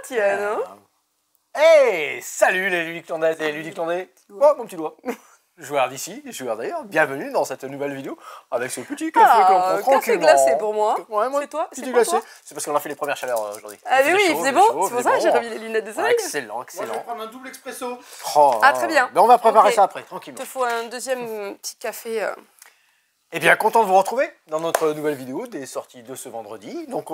tienne. Hein. Hey, salut les Ludiclandaises et Ludiclandais. Oh, mon petit doigt. Joueur d'ici, joueur d'ailleurs, bienvenue dans cette nouvelle vidéo avec ce petit café que l'on prend tranquillement. Café glacé pour moi. Ouais, moi c'est toi, petit glacé. C'est parce qu'on a fait les premières chaleurs aujourd'hui. Ah mais oui, c'est bon, c'est pour ça que j'ai remis les lunettes de soleil. Excellent, excellent. Moi, je vais prendre un double expresso. Oh, ah très bien. Ben, on va préparer okay. ça après, tranquillement. Il te faut un deuxième petit café. Eh bien, content de vous retrouver dans notre nouvelle vidéo des sorties de ce vendredi. Donc,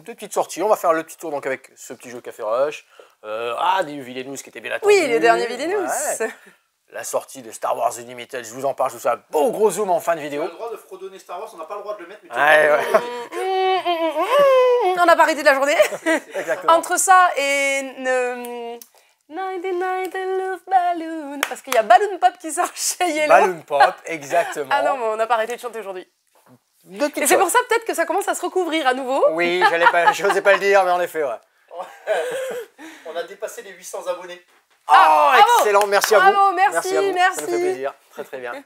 des petites sorties. On va faire le petit tour donc avec ce petit jeu Café Rush. Des Villainous qui étaient bien attendus. Oui, les derniers Villainous. Ouais. La sortie de Star Wars Unlimited, je vous en parle, je vous fais un beau gros zoom en fin de vidéo. On a le droit de fredonner Star Wars, on n'a pas le droit de le mettre. Mais on n'a pas arrêté de la journée. Exactement. Entre ça et 99 Love Balloon, parce qu'il y a Balloon Pop qui sort chez Yellow. Balloon Pop, exactement. Ah non, mais on n'a pas arrêté de chanter aujourd'hui. Et c'est pour ça peut-être que ça commence à se recouvrir à nouveau. Oui, je n'osais pas le dire, mais en effet, ouais. On a dépassé les 800 abonnés. Oh, excellent, merci à vous. Merci à vous, merci. Ça nous fait plaisir, très très bien.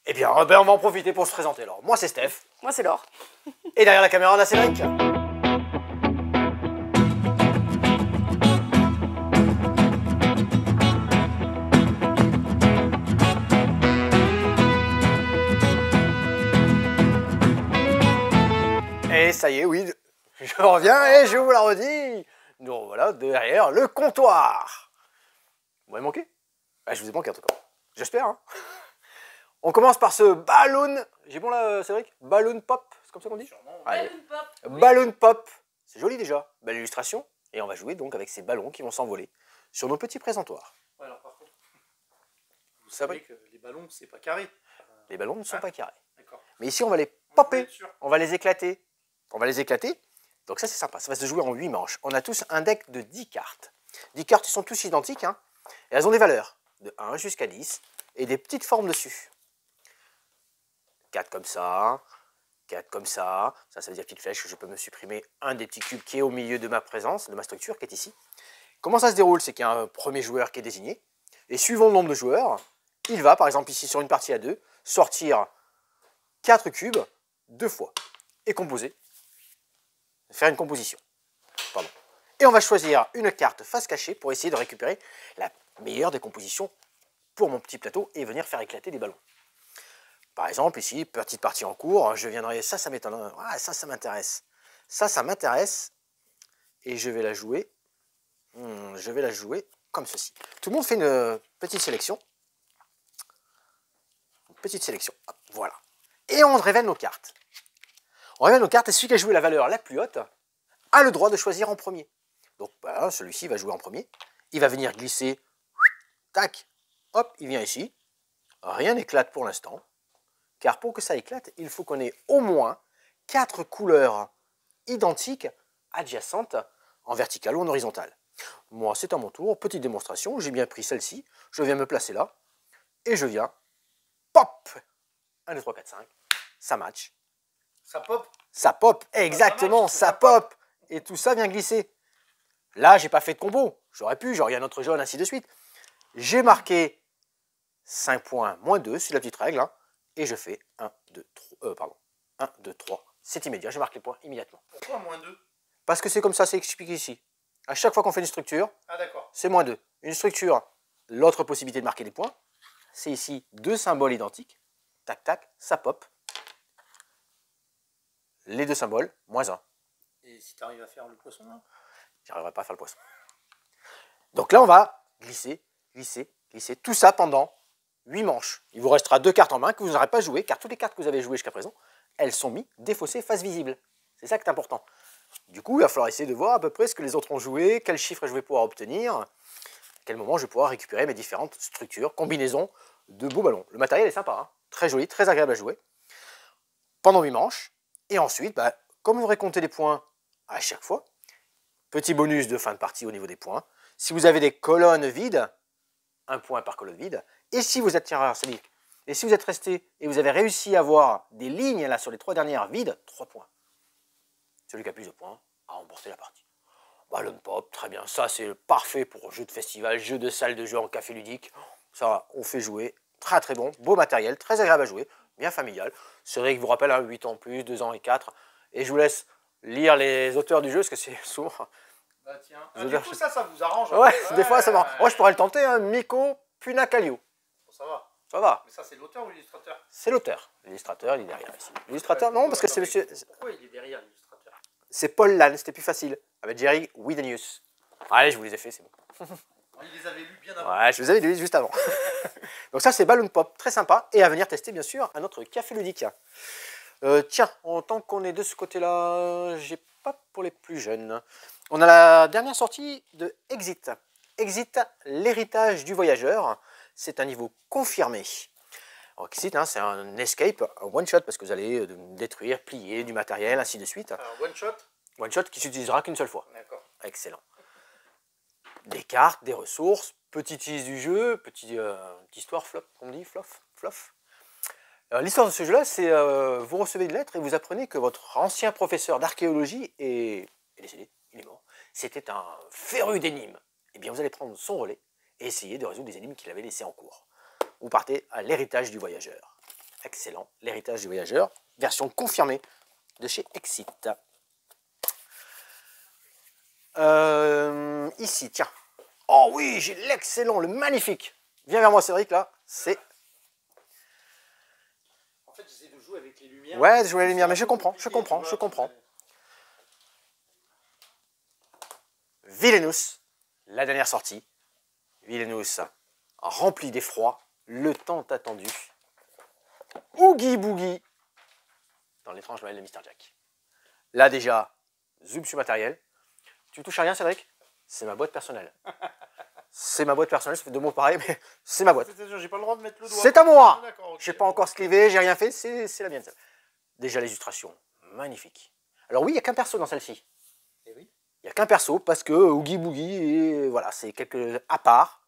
Eh bien, on va en profiter pour se présenter alors. Moi, c'est Steph. Moi, c'est Laure. Et derrière la caméra, on a Cédric. Et ça y est, oui, je reviens et je vous la redis. Nous voilà derrière le comptoir. Vous m'avez manqué? Je vous ai manqué en tout cas. J'espère. Hein. On commence par ce Balloon. J'ai bon là, Cédric? Balloon Pop, c'est comme ça qu'on dit? Balloon Pop. Oui. Balloon Pop. C'est joli déjà. Belle illustration. Et on va jouer donc avec ces ballons qui vont s'envoler sur nos petits présentoirs. Ouais, alors par contre, vous savez que les ballons, c'est pas carré. Les ballons ne sont pas carrés. Mais ici, on va les popper. On va les éclater. On va les éclater. Donc ça, c'est sympa. Ça va se jouer en 8 manches. On a tous un deck de 10 cartes. 10 cartes, ils sont tous identiques. Hein, et elles ont des valeurs de 1 jusqu'à 10 et des petites formes dessus. 4 comme ça, 4 comme ça. Ça veut dire petite flèche que je peux me supprimer un des petits cubes qui est au milieu de ma présence, de ma structure qui est ici. Comment ça se déroule? C'est qu'il y a un premier joueur qui est désigné. Et suivant le nombre de joueurs, il va, par exemple ici sur une partie à 2, sortir 4 cubes 2 fois et composer. Faire une composition. Pardon. Et on va choisir une carte face cachée pour essayer de récupérer la meilleure des compositions pour mon petit plateau et venir faire éclater des ballons. Par exemple, ici, petite partie en cours, je viendrai, ça m'étonne, ça m'intéresse. Ça m'intéresse et je vais la jouer. Comme ceci. Tout le monde fait une petite sélection. Une petite sélection. Hop, voilà. Et on révèle nos cartes. On révèle nos cartes et celui qui a joué la valeur la plus haute a le droit de choisir en premier. Donc voilà, celui-ci va jouer en premier. Il va venir glisser. Tac. Hop, il vient ici. Rien n'éclate pour l'instant. Car pour que ça éclate, il faut qu'on ait au moins 4 couleurs identiques, adjacentes, en verticale ou en horizontale. Moi, c'est à mon tour. Petite démonstration. J'ai bien pris celle-ci. Je viens me placer là. Et je viens. Pop 1, 2, 3, 4, 5. Ça match. Ça pop? Ça pop, exactement, ça pop. Et tout ça vient glisser. Là, j'ai pas fait de combo. J'aurais pu, j'aurais un autre jaune, ainsi de suite. J'ai marqué 5 points moins 2 sur la petite règle. Hein, et je fais 1, 2, 3. 1, 2, 3. C'est immédiat, je marque les points immédiatement. Pourquoi moins 2? Parce que c'est comme ça, c'est expliqué ici. À chaque fois qu'on fait une structure, c'est moins 2. Une structure, l'autre possibilité de marquer des points, c'est ici 2 symboles identiques. Tac, tac, ça pop. Les 2 symboles, moins 1. Et si tu arrives à faire le poisson là? J'arriverai pas à faire le poisson. Donc là, on va glisser, glisser, glisser. Tout ça pendant 8 manches. Il vous restera 2 cartes en main que vous n'aurez pas jouées, car toutes les cartes que vous avez jouées jusqu'à présent, elles sont mises défaussées face visible. C'est ça qui est important. Du coup, il va falloir essayer de voir à peu près ce que les autres ont joué, quels chiffres je vais pouvoir obtenir, à quel moment je vais pouvoir récupérer mes différentes structures, combinaisons de beaux ballons. Le matériel est sympa, hein, très joli, très agréable à jouer. Pendant 8 manches. Et ensuite, comme vous récomptez les points à chaque fois, petit bonus de fin de partie au niveau des points. Si vous avez des colonnes vides, 1 point par colonne vide. Et si vous êtes tireur, c'est-à-dire, et si vous êtes resté et vous avez réussi à avoir des lignes là sur les 3 dernières vides, 3 points. Celui qui a plus de points a remporté la partie. Balloon Pop, très bien. Ça, c'est parfait pour jeu de festival, jeu de salle de jeu en café ludique. Ça, on fait jouer. Très très bon, beau matériel, très agréable à jouer, bien familial. C'est vrai que vous rappelle, 8 ans plus, 2 ans et 4. Et je vous laisse lire les auteurs du jeu, parce que c'est souvent Bah tiens. Je veux Du dire, coup, ça vous arrange. Ouais, des fois, ça marche. Moi, je pourrais le tenter, hein, Miko Punakallio. Ça va. Ça va. Mais ça, c'est l'auteur ou l'illustrateur? C'est l'auteur. L'illustrateur, il est derrière ici. L'illustrateur, non, parce que c'est monsieur... Pourquoi il est derrière l'illustrateur? C'est Paul Lannes, c'était plus facile. Avec Jerry Widenius. Allez, je vous les ai fait, c'est bon. Il les avait lus bien avant. Ouais, je vous avais lu juste avant. Donc ça, c'est Balloon Pop, très sympa. Et à venir tester, bien sûr, à notre café ludique. Tiens, en tant qu'on est de ce côté-là, j'ai pas pour les plus jeunes. On a la dernière sortie de Exit. Exit, l'héritage du voyageur. C'est un niveau confirmé. Alors, Exit, hein, c'est un escape, un one-shot, parce que vous allez détruire, plier du matériel, ainsi de suite. Alors, one shot. One-shot qui s'utilisera qu'une seule fois. D'accord. Excellent. Des cartes, des ressources, petit tease du jeu, petite histoire flop, on dit, fluff. L'histoire de ce jeu-là, c'est vous recevez une lettre et vous apprenez que votre ancien professeur d'archéologie est décédé, il est mort. C'était un féru d'énigmes. Eh bien, vous allez prendre son relais et essayer de résoudre des énigmes qu'il avait laissées en cours. Vous partez à l'héritage du voyageur. Excellent, l'héritage du voyageur, version confirmée de chez Exit. Ici, tiens. Oh oui, j'ai l'excellent, le magnifique. Viens vers moi, Cédric, là. C'est... En fait, j'essaie de jouer avec les lumières. Ouais, de jouer les lumières, mais je comprends. Villainous, la dernière sortie. Villainous, rempli d'effroi, le tant attendu. Oogie Boogie, dans l'étrange Noël de Mr. Jack. Là déjà, zoom sur matériel. Tu touches à rien, Cédric? C'est ma boîte personnelle. C'est ma boîte personnelle, ça fait deux mots pareils, mais c'est ma boîte. J'ai pas le droit de mettre le doigt. C'est à moi. Okay. J'ai pas encore scrivé, j'ai rien fait, c'est la mienne. Déjà l'illustration, magnifique. Alors oui, il n'y a qu'un perso dans celle-ci. Eh oui. Il n'y a qu'un perso parce que Oogie Boogie, et voilà, c'est quelque à part.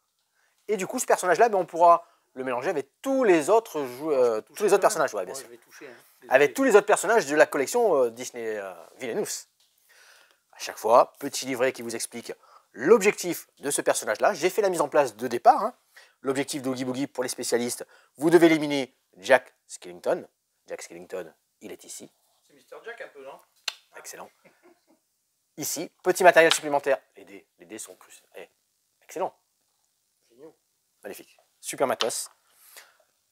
Et du coup, ce personnage-là, ben, on pourra le mélanger avec tous les autres personnages, ouais, bien sûr. Toucher, hein. Avec tous les autres personnages de la collection Disney Villainous. À chaque fois, petit livret qui vous explique l'objectif de ce personnage-là. J'ai fait la mise en place de départ. Hein. L'objectif d'Oogie Boogie pour les spécialistes, vous devez éliminer Jack Skellington. Jack Skellington, il est ici. C'est Mr. Jack un peu, non? Excellent. Ici, petit matériel supplémentaire. Les dés sont plus... excellent. Génial. Magnifique. Super matos.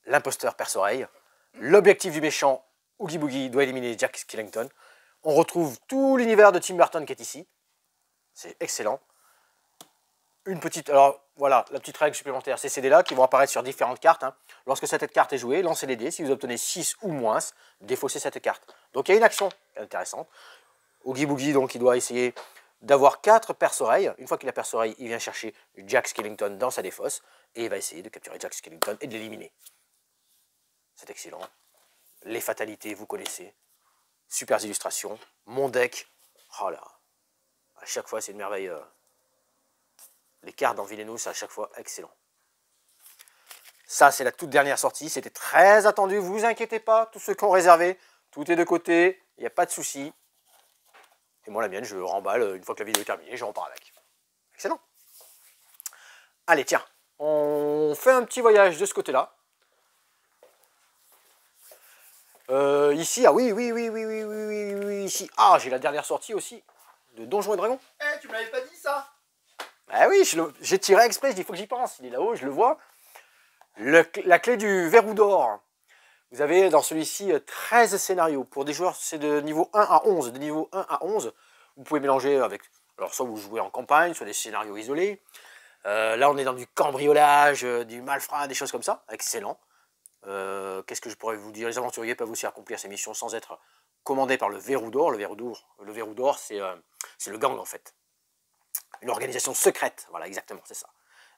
L'imposteur perce-oreille. L'objectif du méchant, Oogie Boogie doit éliminer Jack Skellington. On retrouve tout l'univers de Tim Burton qui est ici. C'est excellent. Une petite, alors voilà, la petite règle supplémentaire, c'est ces dés-là qui vont apparaître sur différentes cartes. Hein. Lorsque cette carte est jouée, lancez les dés. Si vous obtenez 6 ou moins, défaussez cette carte. Donc il y a une action intéressante. Oogie Boogie, donc, il doit essayer d'avoir 4 perce-oreilles. Une fois qu'il a perce-oreille, il vient chercher Jack Skellington dans sa défausse. Et il va essayer de capturer Jack Skellington et de l'éliminer. C'est excellent. Les fatalités, vous connaissez. Super illustrations. Mon deck. Oh là. À chaque fois, c'est une merveille. Les cartes dans Villainous, à chaque fois, excellent. Ça, c'est la toute dernière sortie. C'était très attendu. Vous inquiétez pas. Tous ceux qui ont réservé, tout est de côté. Il n'y a pas de souci. Et moi, la mienne, je remballe. Une fois que la vidéo est terminée, je repars avec. Excellent. Allez, tiens. On fait un petit voyage de ce côté-là. Ici, ah oui, ici. Ah, j'ai la dernière sortie aussi de Donjons et Dragons. Eh, tu me l'avais pas dit ça? Ah oui, j'ai tiré exprès, je dis, il faut que j'y pense. Il est là-haut, je le vois. La clé du verrou d'or. Vous avez dans celui-ci 13 scénarios. Pour des joueurs, c'est de niveau 1 à 11. De niveau 1 à 11, vous pouvez mélanger avec... Alors, soit vous jouez en campagne, soit des scénarios isolés. Là, on est dans du cambriolage, du malfrat, des choses comme ça. Excellent. Qu'est-ce que je pourrais vous dire? Les aventuriers peuvent aussi accomplir ces missions sans être commandés par le verrou d'or. Le verrou d'or, c'est le gang, en fait. Une organisation secrète, voilà, exactement, c'est ça.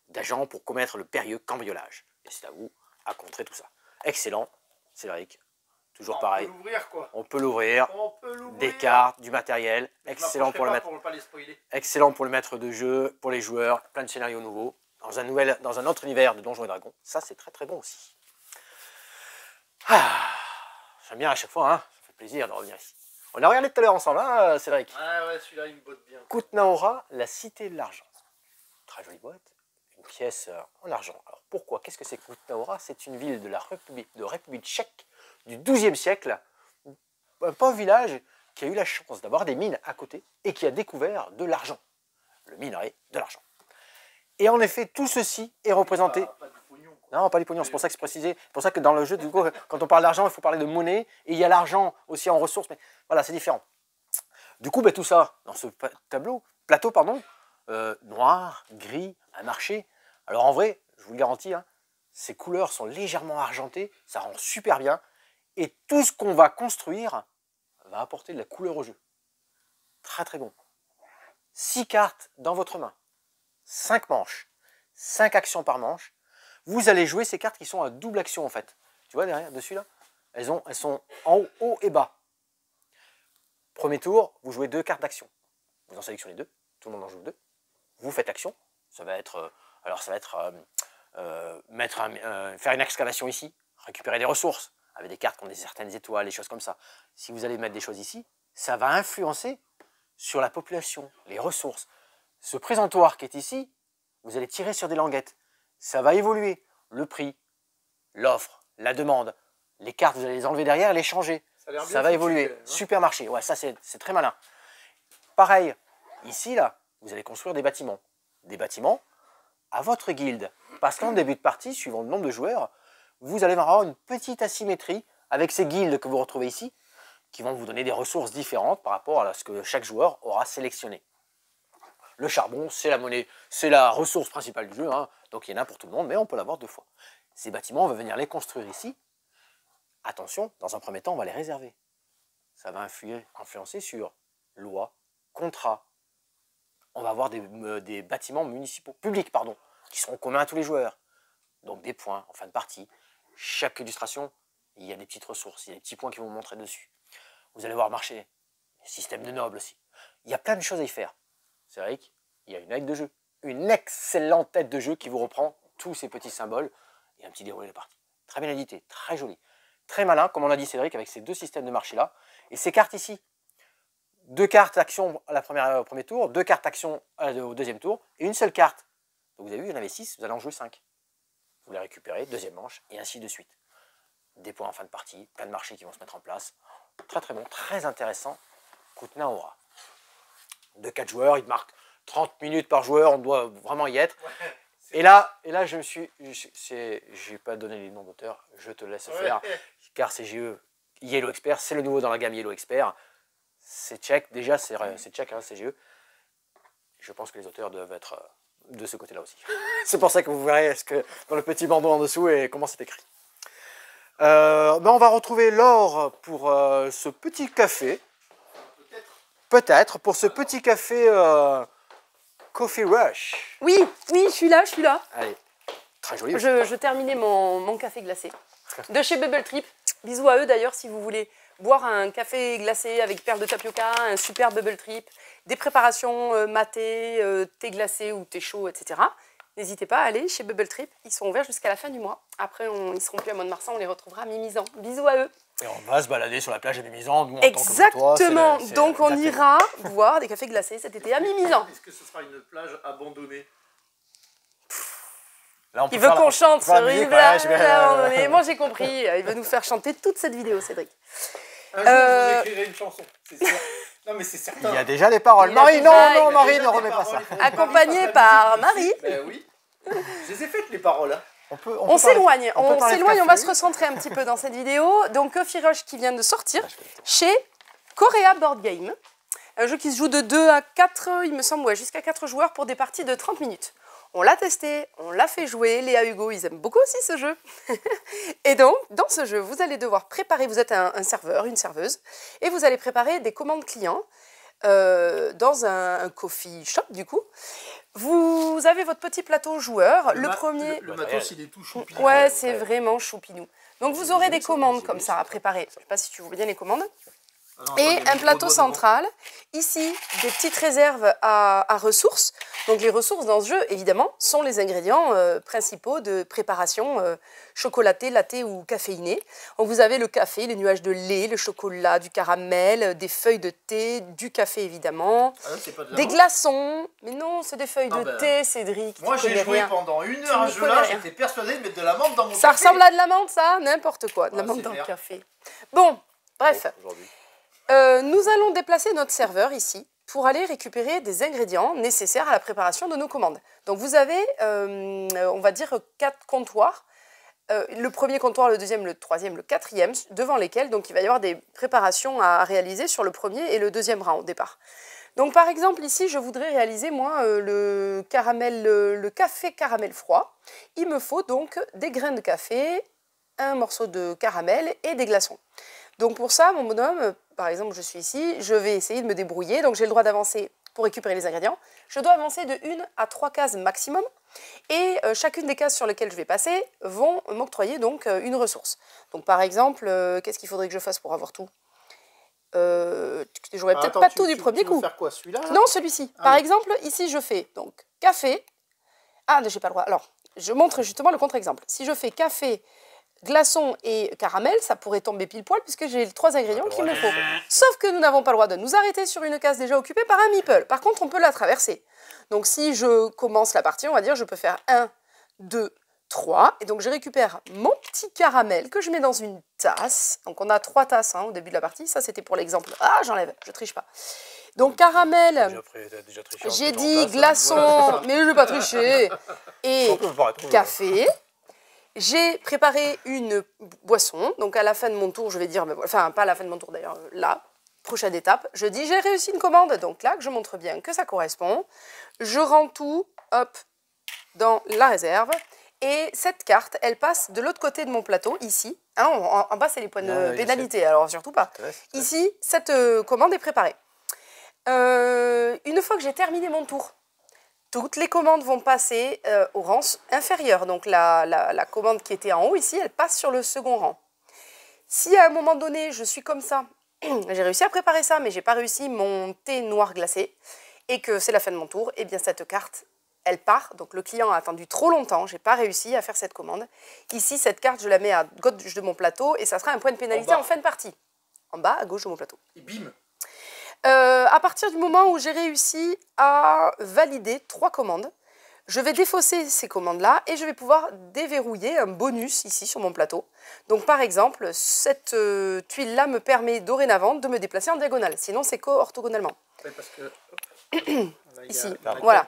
D'agents pour commettre le périlleux cambriolage. Et c'est à vous à contrer tout ça. Excellent, Cédric. Toujours pareil. On peut l'ouvrir, quoi. On peut l'ouvrir. On peut l'ouvrir. Des cartes, du matériel. Excellent pour le mettre. Pour pas les spoiler. Excellent pour le maître de jeu, pour les joueurs. Plein de scénarios nouveaux. Dans un autre univers de Donjons et Dragons. Ça, c'est très très bon aussi. Ah, j'aime bien à chaque fois, hein. Ça fait plaisir de revenir ici. On a regardé tout à l'heure ensemble, hein, Cédric? Ah ouais, celui-là, il me botte bien. Kutnaora, la cité de l'argent. Très jolie boîte. Une pièce en argent. Alors pourquoi? Qu'est-ce que c'est Kutnaora? C'est une ville de la République tchèque du XIIe siècle. Un pauvre village qui a eu la chance d'avoir des mines à côté et qui a découvert de l'argent. le minerai de l'argent. Et en effet, tout ceci est représenté... Pas du pognon, quoi. Non, pas du pognon, c'est pour ça que c'est précisé. C'est pour ça que dans le jeu, du coup, quand on parle d'argent, il faut parler de monnaie. Et il y a l'argent aussi en ressources, mais voilà, c'est différent. Du coup, tout ça, dans ce plateau, noir, gris, un marché. Alors en vrai, je vous le garantis, hein, ces couleurs sont légèrement argentées, ça rend super bien. Et tout ce qu'on va construire va apporter de la couleur au jeu. Très très bon. 6 cartes dans votre main, 5 manches, 5 actions par manche. Vous allez jouer ces cartes qui sont à double action en fait. Tu vois derrière, dessus là, elles sont en haut et bas. Premier tour, vous jouez 2 cartes d'action. Vous en sélectionnez 2, tout le monde en joue 2. Vous faites action. Ça va être, faire une excavation ici, récupérer des ressources, avec des cartes qui ont certaines étoiles, des choses comme ça. Si vous allez mettre des choses ici, ça va influencer sur la population, les ressources. Ce présentoir qui est ici, vous allez tirer sur des languettes. Ça va évoluer. Le prix, l'offre, la demande. Les cartes, vous allez les enlever derrière et les changer. Ça va évoluer. Supermarché, ouais, ça c'est très malin. Pareil, ici, là, vous allez construire des bâtiments. Des bâtiments à votre guilde. Parce qu'en début de partie, suivant le nombre de joueurs, vous allez avoir une petite asymétrie avec ces guildes que vous retrouvez ici, qui vont vous donner des ressources différentes par rapport à ce que chaque joueur aura sélectionné. Le charbon, c'est la monnaie, c'est la ressource principale du jeu, hein, donc il y en a pour tout le monde, mais on peut l'avoir 2 fois. Ces bâtiments, on va venir les construire ici. Attention, dans un premier temps, on va les réserver. Ça va influencer sur loi, contrat. On va avoir des bâtiments municipaux, publics, pardon, qui seront communs à tous les joueurs. Donc des points en fin de partie. Chaque illustration, il y a des petites ressources, il y a des petits points qui vont vous montrer dessus. Vous allez voir marcher. Système de nobles aussi. Il y a plein de choses à y faire. C'est vrai qu'il y a une aide de jeu. Une excellente aide de jeu qui vous reprend tous ces petits symboles et un petit déroulé de partie. Très bien édité, très joli. Très malin, comme on a dit Cédric, avec ces 2 systèmes de marché-là. Et ces cartes ici, 2 cartes action au premier tour, 2 cartes action au deuxième tour, et une seule carte. Donc vous avez vu, il y en avait 6, vous allez en jouer 5. Vous les récupérez, deuxième manche, et ainsi de suite. Des points en fin de partie, plein de marchés qui vont se mettre en place. Très très bon, très intéressant. Kutna Aura. De 4 joueurs, il marque 30 minutes par joueur, on doit vraiment y être. Ouais, et là, je me suis... Je n'ai pas donné les noms d'auteurs, je te laisse faire, car c'est GE Yellow Expert, c'est le nouveau dans la gamme Yellow Expert. C'est tchèque, déjà c'est tchèque, hein, c'est GE. Je pense que les auteurs doivent être de ce côté-là aussi. C'est pour ça que vous verrez dans le petit bandeau en dessous et comment c'est écrit. On va retrouver Laure pour ce petit café. Peut-être pour ce petit café Coffee Rush. Oui, je suis là. Allez, très joli. Je terminais mon café glacé de chez Bubble Trip. Bisous à eux d'ailleurs si vous voulez boire un café glacé avec perles de tapioca, un super Bubble Trip, des préparations maté, thé glacé ou thé chaud, etc. N'hésitez pas à aller chez Bubble Trip. Ils sont ouverts jusqu'à la fin du mois. Après, ils seront plus à Mont-de-Marsan, on les retrouvera à Mimizan. Bisous à eux. Et on va se balader sur la plage à Mimizan. Nous, Exactement. Donc on ira boire des cafés glacés cet été à Mimizan. Est-ce que ce sera une plage abandonnée? Là, il veut qu'on chante sur une plage abandonnée. Moi j'ai compris. Il va nous faire chanter toute cette vidéo, Cédric. Un jour, je vous écrirai une chanson, c'est sûr. Non, mais c'est certain. Il y a déjà les paroles. Marie, non, Marie, ne remets pas ça. Accompagné par Marie. Oui. Je les ai faites, les paroles. Hein. On s'éloigne, on va se recentrer un petit peu dans cette vidéo. Donc Coffee Rush qui vient de sortir chez Korea Board Game. Un jeu qui se joue de 2 à 4, il me semble, jusqu'à 4 joueurs pour des parties de 30 minutes. On l'a testé, on l'a fait jouer, Léa, Hugo, ils aiment beaucoup aussi ce jeu. Et donc, dans ce jeu, vous allez devoir préparer, vous êtes un serveur, une serveuse, et vous allez préparer des commandes clients dans un coffee shop, du coup. Vous avez votre petit plateau joueur, le premier... Le matos, il est tout choupinou. Ouais, c'est vraiment choupinou. Donc, vous aurez des commandes comme ça à préparer. Je ne sais pas si tu vois bien les commandes. Et un plateau central, ici des petites réserves à ressources. Donc les ressources dans ce jeu, évidemment, sont les ingrédients principaux de préparation chocolaté, latte ou caféiné. Donc vous avez le café, les nuages de lait, le chocolat, du caramel, des feuilles de thé, du café évidemment, des glaçons. Mais non, c'est des feuilles de thé, Cédric. Moi j'ai joué pendant 1 heure à ce jeu-là, j'étais persuadé de mettre de la menthe dans mon café. Ça ressemble à de la menthe, ça? N'importe quoi, de la menthe dans le café. Bon, bref. Nous allons déplacer notre serveur ici. pour aller récupérer des ingrédients nécessaires à la préparation de nos commandes. Donc vous avez, on va dire, 4 comptoirs. Le premier comptoir, le deuxième, le troisième, le quatrième, devant lesquels donc, il va y avoir des préparations à réaliser sur le premier et le deuxième rang au départ. Donc par exemple ici, je voudrais réaliser moi le café caramel froid. Il me faut donc des grains de café, un morceau de caramel et des glaçons. Donc pour ça, mon bonhomme, par exemple je suis ici, je vais essayer de me débrouiller, donc j'ai le droit d'avancer pour récupérer les ingrédients. Je dois avancer de 1 à 3 cases maximum et chacune des cases sur lesquelles je vais passer vont m'octroyer donc une ressource. Donc par exemple, qu'est-ce qu'il faudrait que je fasse pour avoir tout? J'aurais peut-être pas tout du premier coup. Faire quoi, celui-là? Non, celui-ci. Par exemple, ici je fais donc café. Ah, j'ai pas le droit. Alors, je montre justement le contre-exemple. Si je fais café, glaçons et caramel, ça pourrait tomber pile poil puisque j'ai les 3 ingrédients qu'il me faut. Sauf que nous n'avons pas le droit de nous arrêter sur une case déjà occupée par un meeple. Par contre, on peut la traverser. Donc si je commence la partie, on va dire, je peux faire 1, 2, 3. Et donc je récupère mon petit caramel que je mets dans une tasse. Donc on a 3 tasses au début de la partie. Ça, c'était pour l'exemple. Ah, j'enlève, je triche pas. Donc caramel, j'ai dit glaçon, mais je vais pas tricher. Et café. J'ai préparé une boisson, donc à la fin de mon tour, je vais dire, enfin pas à la fin de mon tour d'ailleurs, là, prochaine étape, je dis j'ai réussi une commande, donc là que je montre bien que ça correspond, je rends tout, hop, dans la réserve, et cette carte, elle passe de l'autre côté de mon plateau, ici, en bas c'est les points de pénalité, alors surtout pas, ici, cette commande est préparée. Une fois que j'ai terminé mon tour, toutes les commandes vont passer au rang inférieur. Donc la commande qui était en haut ici, elle passe sur le second rang. Si à un moment donné, je suis comme ça, j'ai réussi à préparer ça, mais j'ai pas réussi mon thé noir glacé, et que c'est la fin de mon tour, et bien cette carte, elle part. Donc le client a attendu trop longtemps, j'ai pas réussi à faire cette commande. Ici, cette carte, je la mets à gauche de mon plateau, et ça sera un point de pénalité en fin de partie. En bas, à gauche de mon plateau. Et bim. À partir du moment où j'ai réussi à valider 3 commandes, je vais défausser ces commandes-là et je vais pouvoir déverrouiller un bonus ici sur mon plateau. Donc par exemple, cette tuile-là me permet dorénavant de me déplacer en diagonale, sinon c'est co-orthogonalement. Oui, parce que ici, voilà.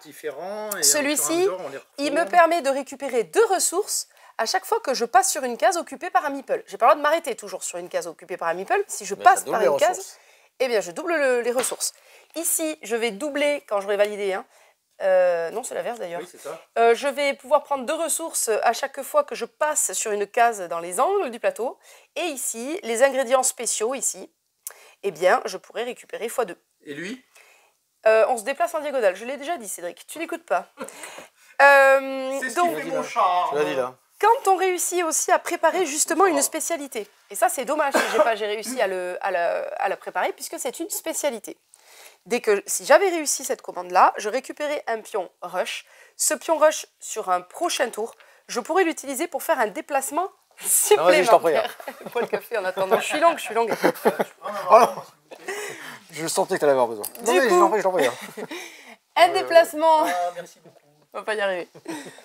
Celui-ci, il me permet permet de récupérer 2 ressources à chaque fois que je passe sur une case occupée par un meeple. J'ai pas le droit de m'arrêter toujours sur une case occupée par un meeple. Si je passe par une case, eh bien je double les ressources. Ici, je vais doubler quand j'aurai validé. Non, c'est l'inverse d'ailleurs. Oui, c'est ça. Je vais pouvoir prendre 2 ressources à chaque fois que je passe sur une case dans les angles du plateau. Et ici, les ingrédients spéciaux, ici, eh bien, je pourrais récupérer x2. Et lui? On se déplace en diagonale. Je l'ai déjà dit, Cédric. Tu n'écoutes pas. C'est ce qui fait mon charme. Je l'ai dit là. Quand on réussit aussi à préparer justement une spécialité, et ça c'est dommage que j'ai réussi à la préparer puisque c'est une spécialité. Si j'avais réussi cette commande-là, je récupérais un pion rush. Ce pion rush, sur un prochain tour, je pourrais l'utiliser pour faire un déplacement supplémentaire. Bois le café en attendant. Je suis longue. Je sentais que tu allais avoir besoin. Je l'en prie. Un déplacement... Merci beaucoup. On va pas y arriver.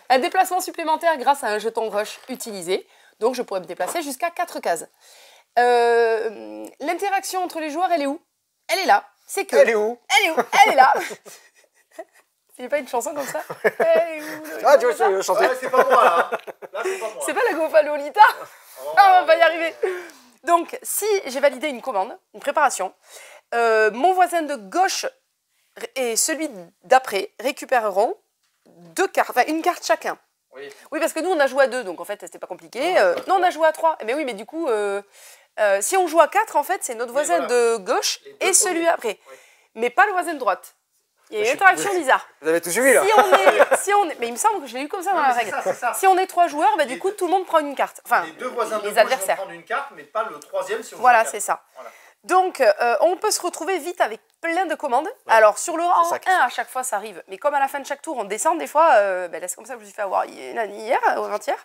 Un déplacement supplémentaire grâce à un jeton rush utilisé. Donc, je pourrais me déplacer jusqu'à 4 cases. L'interaction entre les joueurs, elle est où? Elle est là. C'est que... Elle est où? Elle est là. Il n'y a pas une chanson comme ça? Elle est où? Ah, tu veux chanter? Ouais, c'est pas moi, là. Là, c'est pas moi. C'est pas la Gofa Lolita? Ah, on va y arriver. Donc, si j'ai validé une commande, une préparation, mon voisin de gauche et celui d'après récupéreront 2 cartes, enfin une carte chacun. Oui, parce que nous on a joué à 2, donc en fait c'était pas compliqué. Non, on a joué à 3. Mais oui, mais du coup, si on joue à 4, en fait, c'est notre voisin de gauche et celui après. Oui. Mais pas le voisin de droite. Il y a une interaction bizarre. Vous avez tout suivi là? Mais il me semble que je l'ai eu comme ça dans la règle. Si on est 3 joueurs, bah, du coup tout le monde prend une carte. Enfin, les 2 voisins de les gauche adversaires vont prendre une carte, mais pas le 3e si on joue voilà, à 4. c'est ça. Voilà. Donc, on peut se retrouver vite avec plein de commandes. Ouais. Alors, sur le rang 1, à chaque fois, ça arrive. Mais comme à la fin de chaque tour, on descend, des fois, c'est comme ça que je me suis fait avoir hier, avant-hier.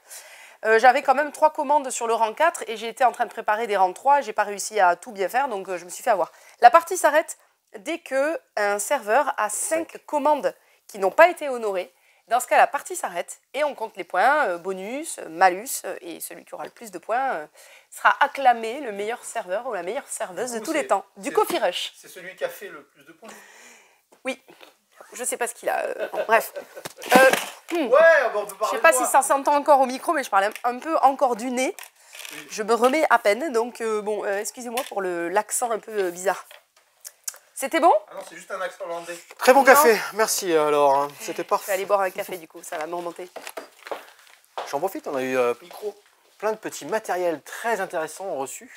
J'avais quand même 3 commandes sur le rang 4 et j'ai été en train de préparer des rangs 3. J'ai pas réussi à tout bien faire, donc je me suis fait avoir. La partie s'arrête dès qu'un serveur a 5 commandes qui n'ont pas été honorées. Dans ce cas, la partie s'arrête et on compte les points, bonus, malus, et celui qui aura le plus de points sera acclamé le meilleur serveur ou la meilleure serveuse de tous les temps, du Coffee Rush. C'est celui qui a fait le plus de points. Oui. Je sais pas ce qu'il a. Bon, bref. Ouais, bah on peut Je parler sais pas de si moi. ça s'entend encore au micro, mais je parle un peu encore du nez. Je me remets à peine, donc bon, excusez-moi pour l'accent un peu bizarre. C'était bon? Ah non, c'est juste un accent hollandais. Très bon Non. café, merci alors, hein. C'était Je vais parfait. aller boire un café du coup, ça va me remonter. J'en profite, on a eu Micro. plein de petits matériels très intéressants reçus.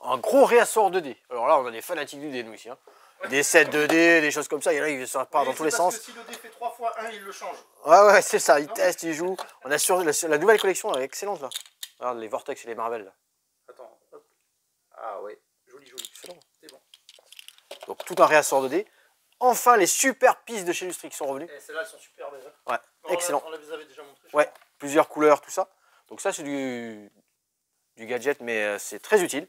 Un gros réassort 2D. Alors là, on a des fanatiques du dé, nous ici. Hein. Des sets 2D, des choses comme ça, et là, ça part dans tous les sens. Parce que si le dé fait 3 fois 1, il le change. Ouais, c'est ça, ils Non. testent, ils jouent. On a sur la nouvelle collection, elle est excellente là. Regarde les Vortex et les Marvel là. Attends, hop. Ah ouais, joli. Excellent. C'est bon. Donc tout un réassort 2D. Enfin, les super pistes de chez Lustri qui sont revenues. Et celles-là, elles sont super déjà. Ouais, excellent. On les avait déjà montrées. Ouais, plusieurs couleurs, tout ça. Donc ça, c'est du gadget, mais c'est très utile.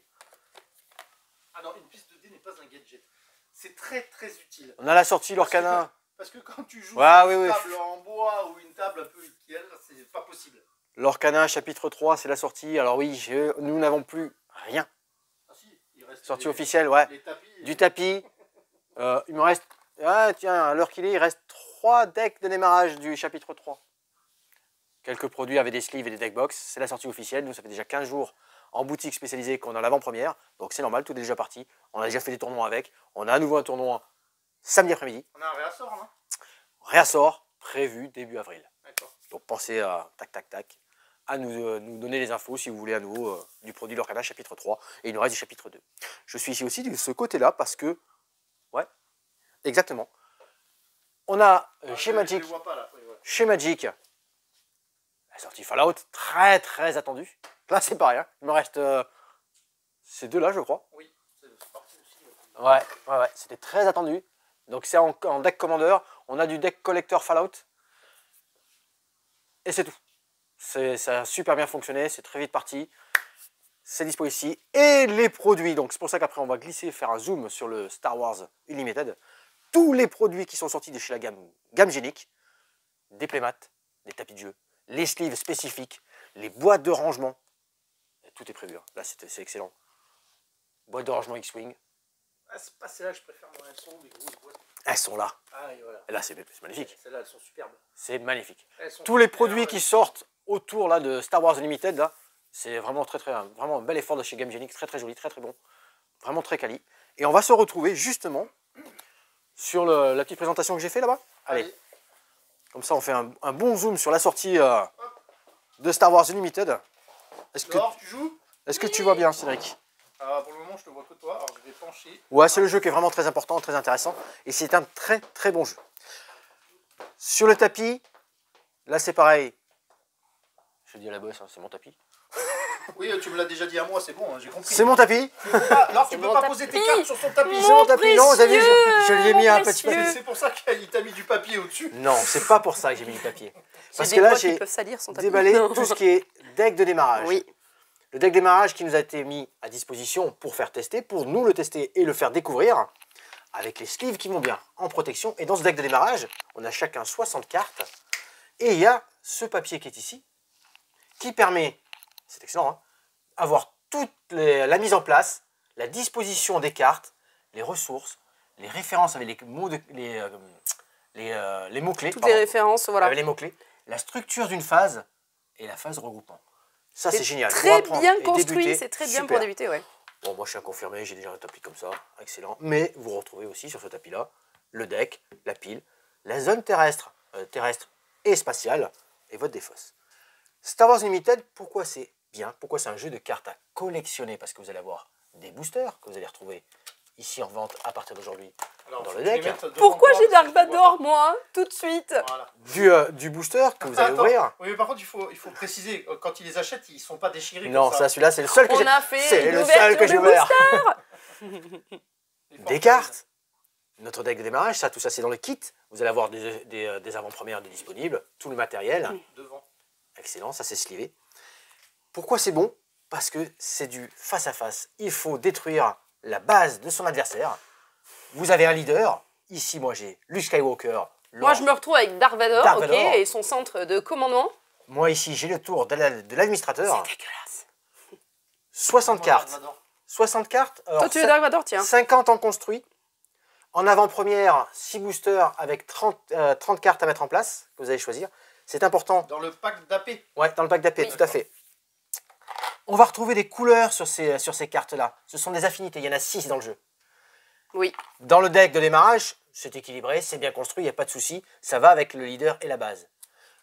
Ah non, une piste de dé n'est pas un gadget. C'est très utile. On a la sortie Lorcana. Parce que quand tu joues Ouais, sur une oui. table en bois ou une table un peu Ikea, c'est pas possible. Lorcana, chapitre 3, c'est la sortie. Alors oui, nous n'avons plus rien. Ah si, il reste Sortie les- officielle, ouais. Les tapis. Du tapis. Il me reste... Ah tiens, à l'heure qu'il est, il reste 3 decks de démarrage du chapitre 3. Quelques produits avaient des sleeves et des deck box. C'est la sortie officielle. Nous, ça fait déjà 15 jours en boutique spécialisée qu'on a l'avant-première. Donc c'est normal, tout est déjà parti. On a déjà fait des tournois avec. On a à nouveau un tournoi samedi après-midi. On a un réassort, non? Réassort prévu début avril. D'accord. Donc pensez à tac à nous donner les infos si vous voulez à nouveau du produit Lorcana chapitre 3 et il nous reste du chapitre 2. Je suis ici aussi de ce côté-là parce que ouais, exactement. On a chez Je Magic, les vois pas, là. Oui, voilà. chez Magic la sortie Fallout très attendue. Là c'est pas rien. Il me reste ces deux là je crois. Oui, c'est parti aussi. Ouais, c'était très attendu. Donc c'est en deck commander. On a du deck collector Fallout. Et c'est tout. Ça a super bien fonctionné, c'est très vite parti. C'est dispo ici. Et les produits, donc c'est pour ça qu'après on va glisser, faire un zoom sur le Star Wars Unlimited. Tous les produits qui sont sortis de chez la gamme Génique. Des playmats, des tapis de jeu, les sleeves spécifiques, les boîtes de rangement. Et tout est prévu, hein. Là c'est excellent. Boîte de rangement X-Wing. Ah, c'est pas celle-là que je préfère, moi. Elles sont où, les grosses boîtes? Elles sont là. Ah, et voilà. Et là c'est magnifique. Celles-là, elles sont superbes. C'est magnifique. Elles sont Tous les super, produits ouais. qui sortent autour là, de Star Wars Unlimited, là, c'est vraiment vraiment un bel effort de chez Game Genic, très joli, très bon, vraiment très quali. Et on va se retrouver justement sur la petite présentation que j'ai fait là-bas. Allez, comme ça on fait un bon zoom sur la sortie de Star Wars Unlimited. Laure, tu joues? Est-ce que tu vois bien, Cédric? Pour le moment, je te vois que toi. Alors, je vais pencher. Ouais, c'est le jeu qui est vraiment très important, très intéressant, et c'est un très bon jeu. Sur le tapis, là c'est pareil. Je dis à la bosse, hein, c'est mon tapis. Oui, tu me l'as déjà dit à moi, c'est bon, hein, j'ai compris. C'est mon tapis. Alors, tu peux pas poser tes cartes sur son tapis. C'est mon tapis. Non, vous avez vu, je lui ai mis un petit précieux. papier. C'est pour ça qu'il t'a mis du papier au-dessus. Non, c'est pas pour ça que j'ai mis du papier. Parce J'ai que des là, boîtes qui j'ai peuvent salir son tapis. déballé tout ce qui est deck de démarrage. Oui. Le deck démarrage qui nous a été mis à disposition pour faire tester, pour nous le tester et le faire découvrir, avec les sleeves qui vont bien en protection. Et dans ce deck de démarrage, on a chacun 60 cartes. Et il y a ce papier qui est ici, qui permet, c'est excellent, hein, avoir toute la mise en place, la disposition des cartes, les ressources, les références avec les mots les mots-clés. Toutes les références, voilà. Avec les mots-clés, la structure d'une phase et la phase regroupement. Ça, c'est génial. Pour Très apprendre bien et construit, débuter, c'est très bien super. pour débuter, ouais. Bon, moi, je suis un confirmé, j'ai déjà un tapis comme ça, excellent. Mais vous retrouvez aussi sur ce tapis-là le deck, la pile, la zone terrestre et spatiale et votre défausse. Star Wars Unlimited, pourquoi c'est bien? Pourquoi c'est un jeu de cartes à collectionner? Parce que vous allez avoir des boosters que vous allez retrouver ici en vente à partir d'aujourd'hui dans le deck. Pourquoi j'ai Dark Vador, moi, tout de suite? Voilà. Du booster que vous allez ouvrir. Oui, mais par contre, il faut préciser, quand ils les achètent, ils ne sont pas déchirés. Non, comme ça, celui-là, c'est le seul que j'ai. On a fait C'est une le seul que j'ai ouverture ouvert. de Des cartes, notre deck de démarrage, ça, tout ça, c'est dans le kit. Vous allez avoir des avant-premières de disponibles, tout le matériel. Devant. Excellent, ça c'est slivé. Pourquoi c'est bon? Parce que c'est du face-à-face. Il faut détruire la base de son adversaire. Vous avez un leader. Ici, moi, j'ai Luke Skywalker. Moi, je me retrouve avec Dark Vador, Dark ok, Vador. et son centre de commandement. Moi, ici, j'ai le tour de l'administrateur. C'est dégueulasse. 60 Moi, cartes. j'adore. 60 cartes. Alors, Toi, tu veux Dark Vador, tiens. 50 en construit. En avant-première, 6 boosters avec 30 cartes à mettre en place, que vous allez choisir. C'est important. Dans le pack d'AP. Ouais, dans le pack d'AP, Oui. tout à fait. On va retrouver des couleurs sur ces cartes-là. Ce sont des affinités, il y en a 6 dans le jeu. Oui. Dans le deck de démarrage, c'est équilibré, c'est bien construit, il n'y a pas de souci. Ça va avec le leader et la base.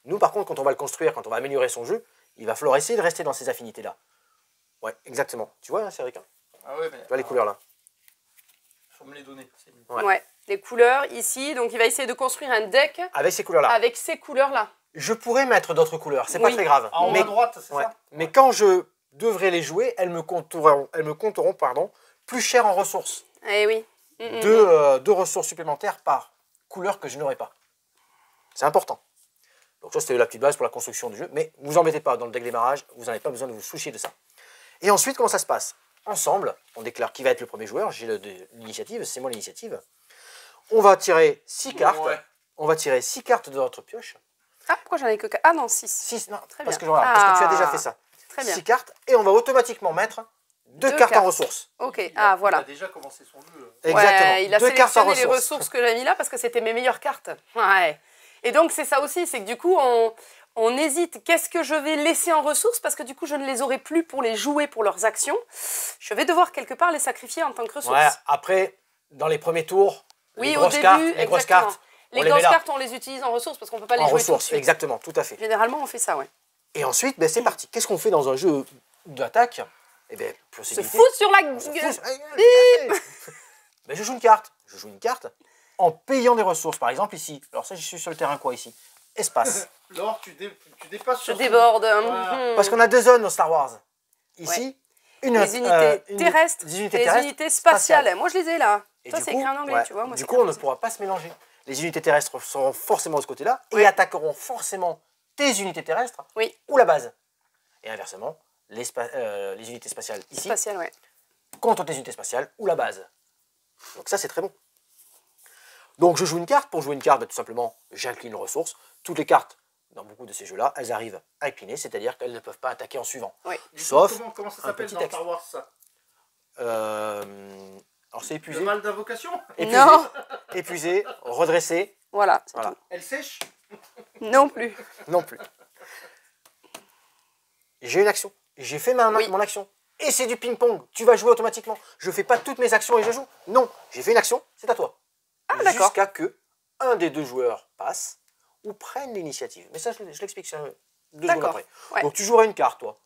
Nous, par contre, quand on va le construire, quand on va améliorer son jeu, il va falloir essayer de rester dans ces affinités-là. Ouais, exactement. Tu vois, Cédric, Ah ouais, mais. tu vois les couleurs là. Faut me les donner. C'est mieux. Ouais. Ouais. Les couleurs ici. Donc, il va essayer de construire un deck Avec ces couleurs-là. avec ces couleurs-là. Je pourrais mettre d'autres couleurs, c'est pas Oui. très grave. En haut mais à droite, c'est ouais. ça? Mais quand je devrais les jouer, elles me compteront pardon, plus cher en ressources. Eh oui. Deux ressources supplémentaires par couleur que je n'aurais pas. C'est important. Donc ça, c'était la petite base pour la construction du jeu. Mais ne vous embêtez pas, dans le deck démarrage, vous n'avez pas besoin de vous soucier de ça. Et ensuite, comment ça se passe? Ensemble, on déclare qui va être le premier joueur. J'ai l'initiative, c'est moi l'initiative. On va tirer 6 cartes. Ouais. On va tirer 6 cartes de notre pioche. Ah, pourquoi j'en ai que 4? Ah non, 6. 6, non, Très parce bien. que, voilà, parce que tu as déjà fait ça. Très bien. 6 cartes, et on va automatiquement mettre 2 Deux cartes en cartes. ressources. Ok, Il ah a voilà. déjà commencé son jeu. Exactement. Ouais, il a 2 cartes en sélectionné les ressources. ressources que j'ai mis là parce que c'était mes meilleures cartes. Ouais. Et donc, c'est ça aussi, c'est que du coup, on hésite. Qu'est-ce que je vais laisser en ressources? Parce que du coup, je ne les aurai plus pour les jouer pour leurs actions. Je vais devoir quelque part les sacrifier en tant que ressources. Ouais, après, dans les premiers tours, Oui, les au grosses début, cartes, les exactement. grosses cartes, Les on les grosses met là. cartes, on les utilise en ressources parce qu'on ne peut pas les En jouer tout de ressources, suite. exactement, tout à fait. Généralement, on fait ça, ouais. Et ensuite, ben, c'est parti. Qu'est-ce qu'on fait dans un jeu d'attaque? Eh bien, Se possibilité. fout sur la On se gueule. fout- Ben, je joue une carte. Je joue une carte en payant des ressources. Par exemple, ici. Alors ça, je suis sur le terrain quoi ici? Espace. Laure, tu dépasses Je sur déborde. Voilà. Parce qu'on a 2 zones dans Star Wars. Ici, Les unités terrestres des unités et les terrestres, unités spatiales. Moi, je les ai là. Et Toi, du c'est coup, écrit en anglais, ouais, tu vois. Moi, du c'est coup, écrit on ne en français. pourra pas se mélanger. Les unités terrestres seront forcément de ce côté-là Ouais. et attaqueront forcément tes unités terrestres Oui. ou la base. Et inversement, les unités spatiales ici Spatial, ouais. contre tes unités spatiales ou la base. Donc ça, c'est très bon. Donc je joue une carte. Pour jouer une carte, ben, tout simplement, j'incline une ressource. Toutes les cartes, dans beaucoup de ces jeux-là, elles arrivent à incliner, c'est-à-dire qu'elles ne peuvent pas attaquer en suivant. Oui. Du coup, Sauf comment ça un s'appelle petit dans texte. Star Wars, ça? Alors c'est épuisé, Le mal d'invocation? épuisé, Non. épuisé, redressé, Voilà, c'est voilà. tout. Elle sèche? Non plus. Non plus. J'ai une action. J'ai fait Oui. mon action. Et c'est du ping-pong. Tu vas jouer automatiquement. Je fais pas toutes mes actions et je joue. Non, j'ai fait une action, c'est à toi. Ah, d'accord. Jusqu'à que un des 2 joueurs passe ou prenne l'initiative. Mais ça, je l'explique 2 secondes D'accord. après. Ouais. Donc tu joueras une carte, toi.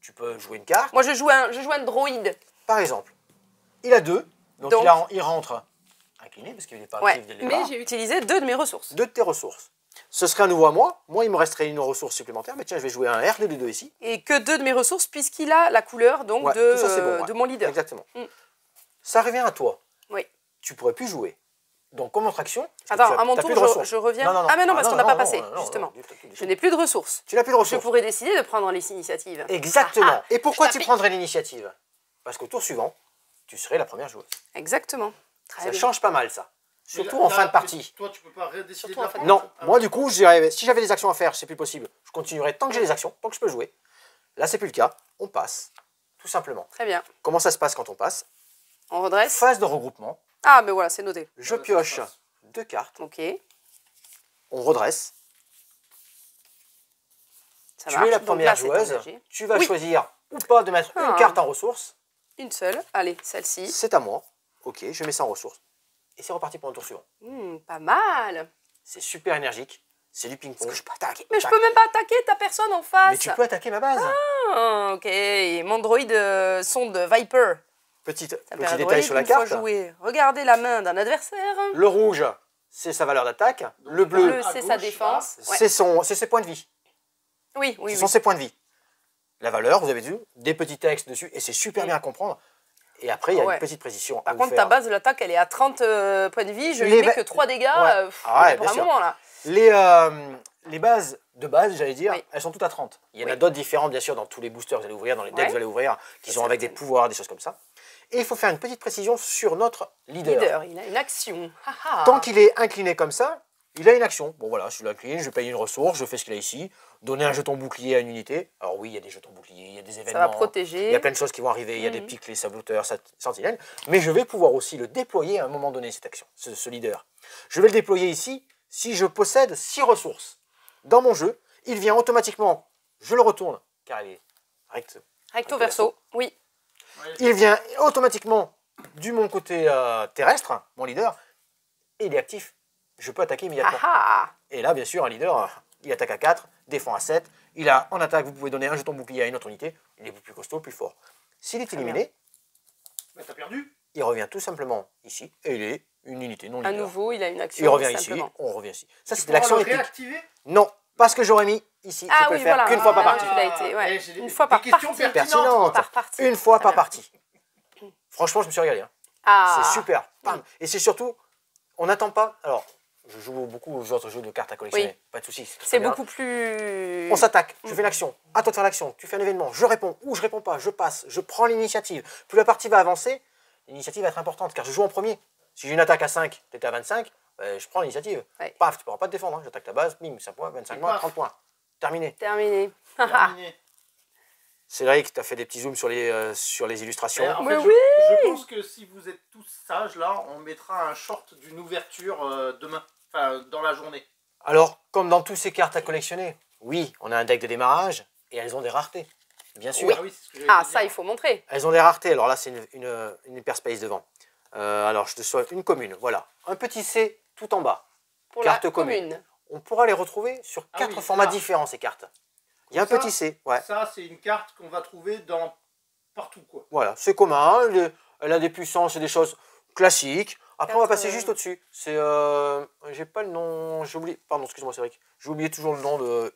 Tu peux jouer une carte. Moi, je joue un droïde. Par exemple, il a 2. Donc, Donc- il rentre incliné parce qu'il n'est pas Ouais. actif dès le départ. Mais j'ai utilisé 2 de mes ressources. 2 de tes ressources. Ce serait à nouveau à moi. Moi, il me resterait une ressource supplémentaire. Mais tiens, je vais jouer un R2D2 ici. Et que 2 de mes ressources, puisqu'il a la couleur donc Ouais, de, tout ça, c'est bon, ouais. de mon leader. Exactement. Mm. Ça revient à toi. Oui. Tu pourrais plus jouer. Donc, comme autre action. parce que Attends, tu as- à mon t'as tour, plus de ressources. je reviens. Non, non, non. Ah, mais non, parce qu'on n'a pas non, passé, non, non, justement. non, non, Je n'ai plus de ressources. Tu n'as plus de Je ressources. pourrais décider de prendre les initiatives. Exactement. Et pourquoi je tu t'applique. prendrais l'initiative? Parce qu'au tour suivant, tu serais la première joueuse. Exactement. Très Ça bien. change pas mal, ça. Surtout Mais en là, fin de partie. Toi, tu peux pas décider Surtout de en la fin de prendre? Non, Ah, moi du coup, je dirais, si j'avais des actions à faire, c'est plus possible. Je continuerai tant que j'ai des actions, tant que je peux jouer. Là, c'est plus le cas. On passe, tout simplement. Très bien. Comment ça se passe quand on passe? On redresse. Phase de regroupement. Ah, mais voilà, c'est noté. Je pioche 2 cartes. Ok. On redresse. Ça Tu marche. es la Donc première là, c'est joueuse. engagé. Tu vas Oui. choisir ou pas de mettre Ah. une carte en ressources. Une seule. Allez, celle-ci. C'est à moi. Ok, je mets ça en ressources. Et c'est reparti pour un tour suivant. Pas mal. C'est super énergique. C'est du ping-pong. Tac, Mais je tac. peux même pas attaquer ta personne en face. Mais tu peux attaquer ma base. Ah, ok. Mon droïde sonde Viper. Petit Ça fait détail un droïde sur la une fois carte. joué. Regardez la main d'un adversaire. Le rouge, c'est sa valeur d'attaque. Le bleu, Le, à c'est sa gauche, défense. Ouais. c'est ses points de vie. Oui, oui, Ce oui. sont ses points de vie. La valeur, vous avez vu, des petits textes dessus, et c'est super bien à comprendre. Et après, il y a Ouais. une petite précision à Par vous contre, faire. ta base de l'attaque, elle est à 30 points de vie. Je Les lui mets va- que 3 dégâts. Ouais. Ah ouais, pour bien un sûr. moment, là. Les bases de base, j'allais dire, Oui. elles sont toutes à 30. Il y en a Oui. d'autres différentes, bien sûr, dans tous les boosters que vous allez ouvrir, dans les decks que Ouais. vous allez ouvrir, qui sont Ça, avec c'est des bien. pouvoirs, des choses comme ça. Et il faut faire une petite précision sur notre leader. Leader, il a une action. Haha. Tant qu'il est incliné comme ça, il a une action. Bon voilà, je l'incline, je paye une ressource, je fais ce qu'il a ici. Donner un jeton bouclier à une unité. Alors oui, il y a des jetons boucliers, il y a des événements. Ça va protéger. Il y a plein de choses qui vont arriver, il y a des pics, les saboteurs, sentinelles. Mais je vais pouvoir aussi le déployer à un moment donné, cette action, ce leader. Je vais le déployer ici si je possède 6 ressources. Dans mon jeu, il vient automatiquement, je le retourne, car il est recto verso, oui. Il vient automatiquement du mon côté terrestre, mon leader, et il est actif. Je peux attaquer immédiatement. Et là, bien sûr, un leader, il attaque à 4, défend à 7. Il a en attaque, vous pouvez donner un jeton bouclier à une autre unité. Il est plus costaud, plus fort. S'il est éliminé, t'as perdu. Il revient tout simplement ici, et il est une unité non leader. À nouveau, il a une action. Il revient ici, on revient ici. Ça, c'était l'action épique. Réactiver? Non, parce que j'aurais mis ici. Je peux le faire qu'une fois par partie. Une fois par partie. Pertinente. Une fois par partie. Franchement, je me suis régalé. C'est super. Et c'est surtout, on n'attend pas. Alors, je joue beaucoup aux autres jeux de cartes à collectionner. Pas de soucis. C'est beaucoup plus. On s'attaque. Je fais l'action. À toi de faire l'action. Tu fais un événement. Je réponds ou je réponds pas. Je passe. Je prends l'initiative. Plus la partie va avancer, l'initiative va être importante car je joue en premier. Si j'ai une attaque à 5, tu étais à 25, je prends l'initiative. Paf, tu ne pourras pas te défendre. J'attaque ta base. Bim, 5 points, 25 points, 30 points. Terminé. C'est vrai que tu as fait des petits zooms sur les illustrations. En fait, je pense que si vous êtes tous sages, là, on mettra un short d'une ouverture demain, enfin dans la journée. Alors, comme dans toutes ces cartes à collectionner, oui, on a un deck de démarrage et elles ont des raretés, bien sûr. Ça, il faut montrer. Elles ont des raretés. Alors là, c'est une hyperspace devant. Alors, je te souhaite une commune, voilà. Un petit C tout en bas. Pour carte commune. On pourra les retrouver sur 4 formats différents, ces cartes. Il y a un petit C, Ça, c'est une carte qu'on va trouver dans partout, quoi. Voilà, c'est commun, elle a des puissances et des choses classiques. Après, on va passer juste au-dessus. C'est, j'ai pas le nom, j'ai oublié, pardon, excuse-moi Cédric. J'ai oublié toujours le nom de...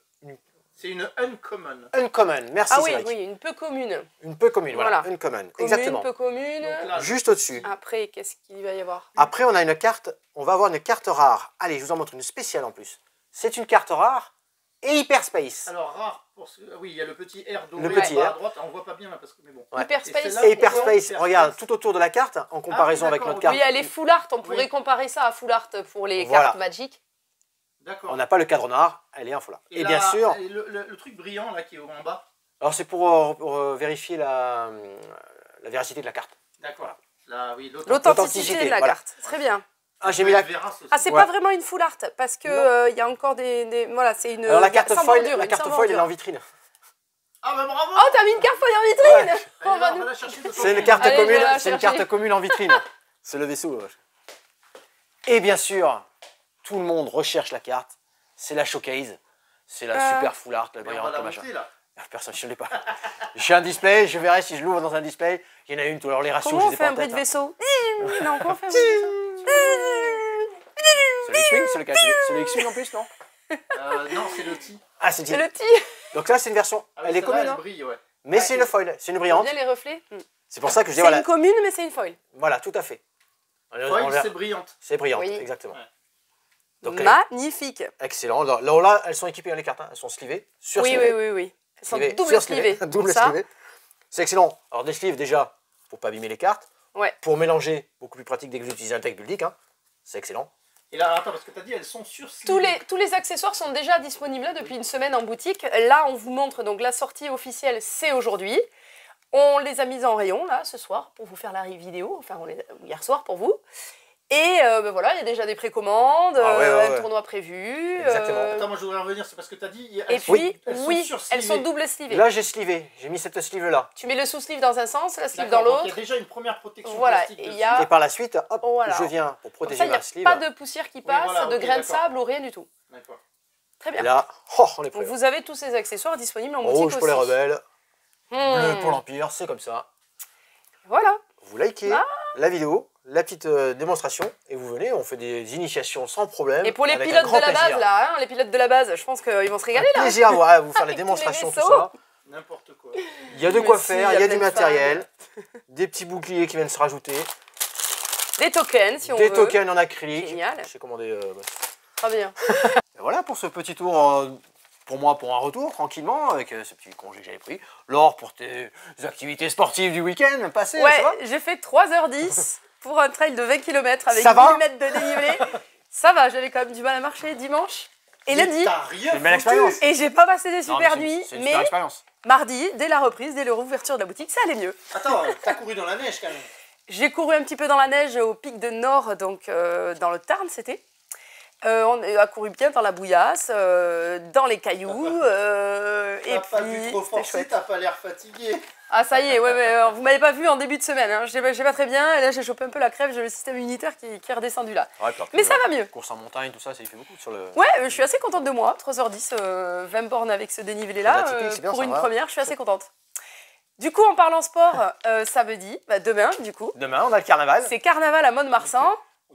C'est une uncommon. Uncommon, merci Cédric. Oui, une peu commune. Une peu commune, voilà, uncommon, exactement. Une peu commune. Là, juste au-dessus. Après, qu'est-ce qu'il va y avoir? Après, on a une carte, on va avoir une carte rare. Allez, je vous en montre une spéciale en plus. C'est une carte rare et hyperspace. Alors, rare, oui, il y a le petit R doré à droite, on voit pas bien là, parce que, mais bon. Hyperspace. Et hyperspace, regarde, tout autour de la carte, en comparaison avec notre carte. Oui, elle est full art, on pourrait comparer ça à full art pour les cartes Magic. D'accord. On n'a pas le cadre noir, elle est en full art. Et bien sûr... Le truc brillant là qui est en bas. Alors c'est pour vérifier la véracité de la carte. D'accord. L'authenticité de la carte. Très bien. J'ai mis la... c'est pas vraiment une full art parce que il y a encore des voilà, c'est une... Alors la carte foil, elle est en vitrine. Ah bah bravo. Oh, t'as mis une carte foil en vitrine. C'est une carte commune, une carte commune en vitrine. C'est le vaisseau. Et bien sûr, tout le monde recherche la carte. C'est la showcase. C'est la super full art, la brillante machin. Personne, je ne l'ai pas. J'ai un display, je verrai si je l'ouvre dans un display. Il y en a une, alors les ratios, comment je les ai pas en tête. Comment on fait un bruit de vaisseau? Non, comment on fait un bruit de vaisseau? C'est le X-Wing, c'est lequel? C'est le X-Wing en plus, non? Non, c'est le T. Ah, c'est le T. Donc là, c'est une version, elle est commune, hein, mais c'est une foil, c'est une brillante. Bien les reflets. C'est pour ça que je dis voilà. C'est une commune, mais c'est une foil. Voilà, tout à fait. Foil, c'est brillante. C'est brillante, exactement. Donc, magnifique. Excellent. Là, elles sont équipées, les cartes, hein. Elles sont slivées. Oui. Elles sont double slivées. Double slivées. C'est excellent. Alors, des sleeves, déjà, pour pas abîmer les cartes. Pour mélanger, beaucoup plus pratique dès que vous utilisez un deck public. Hein. C'est excellent. Et là, attends, parce que tu as dit, elles sont sur slivées. Tous les accessoires sont déjà disponibles là depuis une semaine en boutique. Là, on vous montre donc la sortie officielle, c'est aujourd'hui. On les a mises en rayon, là, ce soir, pour vous faire la vidéo. Enfin, hier soir pour vous. Et voilà, il y a déjà des précommandes, un tournoi prévu. Exactement. Attends, moi je voudrais revenir, c'est parce que tu as dit... Et puis, elles sont double slivées. Là, j'ai slivé, j'ai mis cette sleeve là. Tu mets le sous-sleeve dans un sens, la sleeve dans l'autre. Il y a déjà une première protection plastique dessus. Et par la suite, hop, je viens pour protéger ma sleeve. Il n'y a pas de poussière qui passe, de grains de sable ou rien du tout. D'accord. Très bien. Et là, on est prêt. Donc vous avez tous ces accessoires disponibles en boutique rouge aussi. Pour les rebelles, bleu pour l'Empire, c'est comme ça. Voilà. Vous likez la vidéo, la petite démonstration, et vous venez, on fait des initiations sans problème. Et pour les pilotes de la base, là, hein, les pilotes de la base, je pense qu'ils vont se régaler là. Plaisir à vous faire les démonstrations, tout ça. N'importe quoi. Il y a de quoi faire, il y a du matériel, des petits boucliers qui viennent se rajouter. Des tokens, si on veut. Des tokens en acrylique. Génial. J'ai commandé... Très bien. Et voilà pour ce petit tour... Pour moi, pour un retour, tranquillement, avec ce petit congé que j'avais pris. Laure, pour tes activités sportives du week-end passé, ouais, j'ai fait 3h10 pour un trail de 20 km avec 10 mètres de dénivelé. Ça va, j'avais quand même du mal à marcher dimanche et lundi. T'as rien C'est une belle foutu. expérience. Et j'ai pas passé des Non, super mais nuits, c'est une mais super expérience. mardi, dès la reprise, dès la réouverture de la boutique, ça allait mieux. Attends, t'as couru dans la neige quand même. J'ai couru un petit peu dans la neige au pic de Nord, donc dans le Tarn, c'était. On a couru bien dans la bouillasse, dans les cailloux. Et T'as pas puis, dû trop c'était forcer, chouette. t'as pas l'air fatigué. Ah, ça y est, ouais, mais vous m'avez pas vu en début de semaine. Hein. J'ai pas très bien, et là j'ai chopé un peu la crève, j'ai le système immunitaire qui est redescendu là. Ouais, puis Mais ça va mieux. Course en montagne, tout ça, ça y fait beaucoup sur le. Ouais, je suis assez contente de moi. 3h10, 20 bornes avec ce dénivelé-là. Très atypique, c'est bien, Pour ça une va. première, je suis assez contente. Du coup, en parlant sport, samedi, demain, du coup, Demain, on a le carnaval. c'est carnaval à Mont-de-Marsan.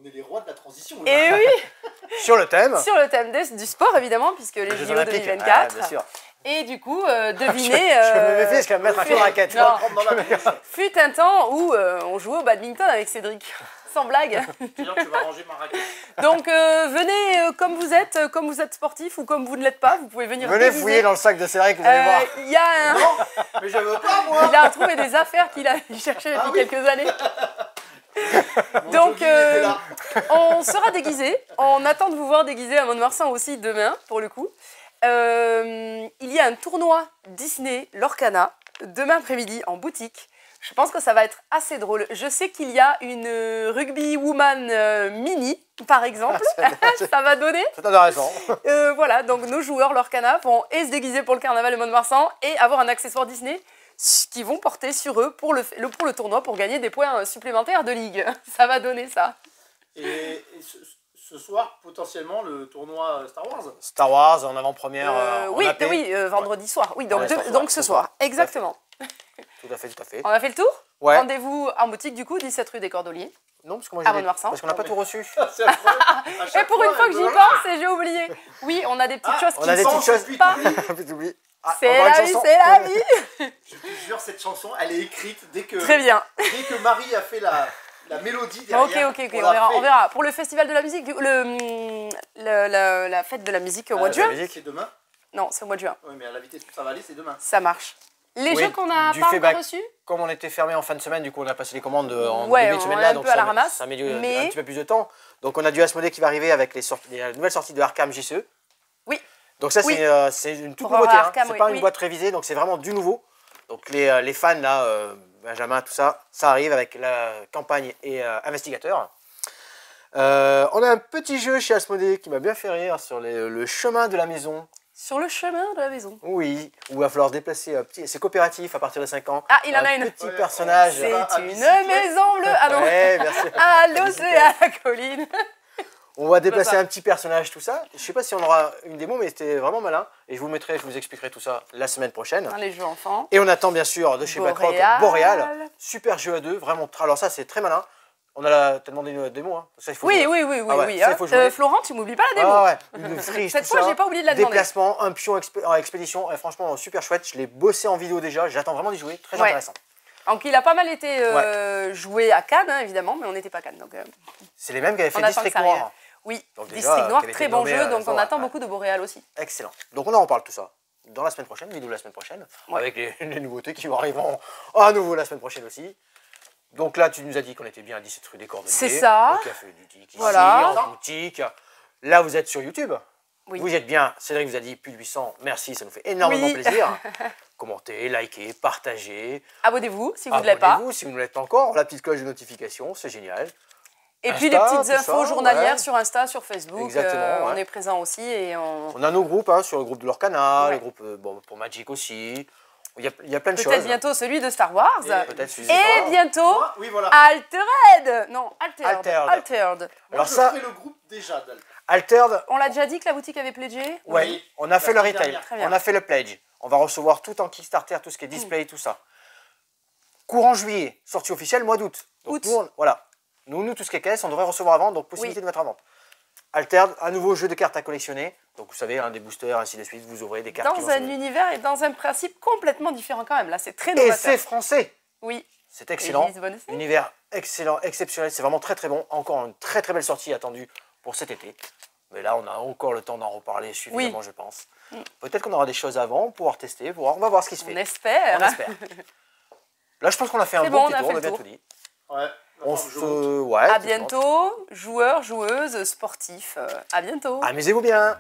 On est les rois de la transition. Là. Et oui, Sur le thème. sur le thème du sport, évidemment, puisque les Jeux JO Olympiques. 2024. Ah, bien sûr. Et du coup, devinez. Je me méfie parce qu'elle va me mettre un coup de raquette. Non. Prendre dans la bouche. Fut un temps où on jouait au badminton avec Cédric. Sans blague. Sinon, tu vas ranger ma raquette. Donc venez comme vous êtes sportif ou comme vous ne l'êtes pas, vous pouvez venir Venez déguisé. fouiller dans le sac de Cédric, vous allez voir. Il y a un... Non, mais je veux pas, moi. Il a trouvé des affaires qu'il a cherchées depuis Ah oui. quelques années. Mon Donc, jogging était là. on sera déguisés. On attend de vous voir déguisés à Mont-de-Marsan aussi demain, pour le coup. Il y a un tournoi Disney Lorcana demain après-midi en boutique. Je pense que ça va être assez drôle. Je sais qu'il y a une rugby woman mini, par exemple. Ça va donner. C'est intéressant. Voilà, donc nos joueurs Lorcana vont et se déguiser pour le carnaval de Mont-de-Marsan et avoir un accessoire Disney qui vont porter sur eux pour le tournoi pour gagner des points supplémentaires de ligue. Ça va donner ça. Et ce soir, potentiellement, le tournoi Star Wars. Star Wars en avant-première. en Oui, AP. oui, vendredi soir. Oui, donc, Ouais, donc ce ce soir. soir, exactement. Tout à fait, tout à fait. On a fait le tour. Ouais. Rendez-vous en boutique du coup, 17 rue des Cordeliers. Non, parce que moi À j'ai Mont-de-Marsan. parce qu'on n'a pas Non, tout reçu. C'est incroyable. À Et chaque pour une fois que j'y voilà. pense et j'ai oublié. Oui, on a des petites choses on qui a ne des sont petites choses. Puis pas. T'oublies. Ah, C'est encore une la vie, chanson. c'est la vie. Je te jure, cette chanson, elle est écrite dès que, Très bien. dès que Marie a fait la mélodie Ok, derrière. ok, on l'a fait. on verra. Pour le festival de la musique, la fête de la musique au mois de la juin. musique. C'est demain. Non, c'est au mois de juin. Oui, mais à la vitesse où ça va aller, c'est demain. Ça marche. Les Oui, jeux qu'on n'a du pas encore feedback. reçus. Comme on était fermé en fin de semaine, du coup on a passé les commandes en Ouais, début de on semaine est là, un donc peu à la ça ramasse, ça met mais- un petit peu plus de temps. Donc on a du Asmodée qui va arriver avec les nouvelles sorties de Arkham JCE. Oui. Donc ça Oui. c'est une toute Pour avoir nouveauté, hein. Arkham, C'est oui, pas une oui. boîte révisée, donc c'est vraiment du nouveau. Donc les fans là, Benjamin, tout ça, ça arrive avec la campagne et investigateur. On a un petit jeu chez Asmodée qui m'a bien fait rire sur le chemin de la maison. Sur le chemin de la maison. Oui, où il va falloir se déplacer un petit. C'est coopératif à partir de 5 ans. Ah, il en a Un une. petit Ouais, personnage. C'est à une bicyclette. maison bleue. Ah non. Ouais, merci. À l'océan, à la colline. On va déplacer ça. un petit personnage, tout ça. Je sais pas si on aura une démo, mais c'était vraiment malin. Et je vous expliquerai tout ça la semaine prochaine. Dans les jeux enfants. Et on attend bien sûr de chez Batrock Boréal. Boréal. Super jeu à deux, vraiment. Alors ça, c'est très malin. T'as demandé une démo, hein. Ça, il faut Oui, jouer. oui, oui, oui, Ah ouais, oui. ça, hein. il faut jouer. Florent, tu m'oublies pas la démo. Ah ouais, une friche, Cette tout fois, ça. j'ai pas oublié de la demander. Déplacement, un pion en expédition. Et franchement, super chouette. Je l'ai bossé en vidéo déjà. J'attends vraiment d'y jouer. Très Ouais. intéressant. Donc il a pas mal été joué à Cannes, hein, évidemment, mais on n'était pas Cannes. Donc, C'est les mêmes qui avaient fait on attend que District ça arrive. Noir. Oui, Donc déjà, District Noir, qui avait très été bon nommé, jeu, donc on Zora, attend ouais. beaucoup de Boréal aussi. Excellent. Donc on en reparle tout ça dans la semaine prochaine, vidéo de la semaine prochaine, Ouais. avec les nouveautés qui vont arriver à nouveau la semaine prochaine aussi. Donc là, tu nous as dit qu'on était bien à 17 rue des Cordeliers. C'est ça. Au Café du Tic, ici, Voilà. en boutique. Là, vous êtes sur YouTube. Oui. Vous êtes bien. Cédric vous a dit plus de 800. Merci, ça nous fait énormément Oui. plaisir. Commentez, likez, partagez. Abonnez-vous si vous ne l'êtes pas. Abonnez-vous si vous ne l'êtes pas encore. La petite cloche de notification, c'est génial. Et puis les Insta, petites tout ça, infos journalières ouais. sur Insta, sur Facebook. Exactement, On ouais. est présent aussi et on... On a nos groupes, hein, sur le groupe de Lorcana, Ouais. les groupes pour Magic aussi. Il y a plein de choses. peut-être bientôt celui de Star Wars. Peut-être je celui sais de Star Et Wars. bientôt Moi, oui, voilà. Altered. Non, Altered. Altered. Altered. Moi, Alors je ça- ferai le groupe déjà d'Alter. Altered, On l'a déjà dit que la boutique avait pledgé. ouais, Oui. on a fait le La semaine retail, dernière. Très bien. on a fait le pledge. On va recevoir tout en Kickstarter, tout ce qui est display, tout ça. Courant juillet, sortie officielle, mois d'août. Donc Août. nous, voilà. Nous, tout ce qui est caisse, on devrait recevoir avant, donc possibilité de mettre à vente. Altered, un nouveau jeu de cartes à collectionner. Donc vous savez, des boosters, ainsi de suite, vous ouvrez des cartes. qui Dans vont un s'ouvrir. univers et dans un principe complètement différent quand même. Là, c'est très Et novateur. c'est français. Oui. C'est excellent. Élise Bonnesset. Univers excellent, exceptionnel. C'est vraiment très très bon. Encore une très très belle sortie attendue pour cet été. Mais là, on a encore le temps d'en reparler suffisamment, Oui. je pense. Peut-être qu'on aura des choses avant, pouvoir tester, voir. On va voir ce qui se fait. On espère. On espère. Là, je pense qu'on a fait un C'est bon bon, petit on a tour, fait on a le bien tour. tout dit. Ouais. On se... Ouais, à bientôt, joueurs, joueuses, sportifs. À bientôt. Amusez-vous bien.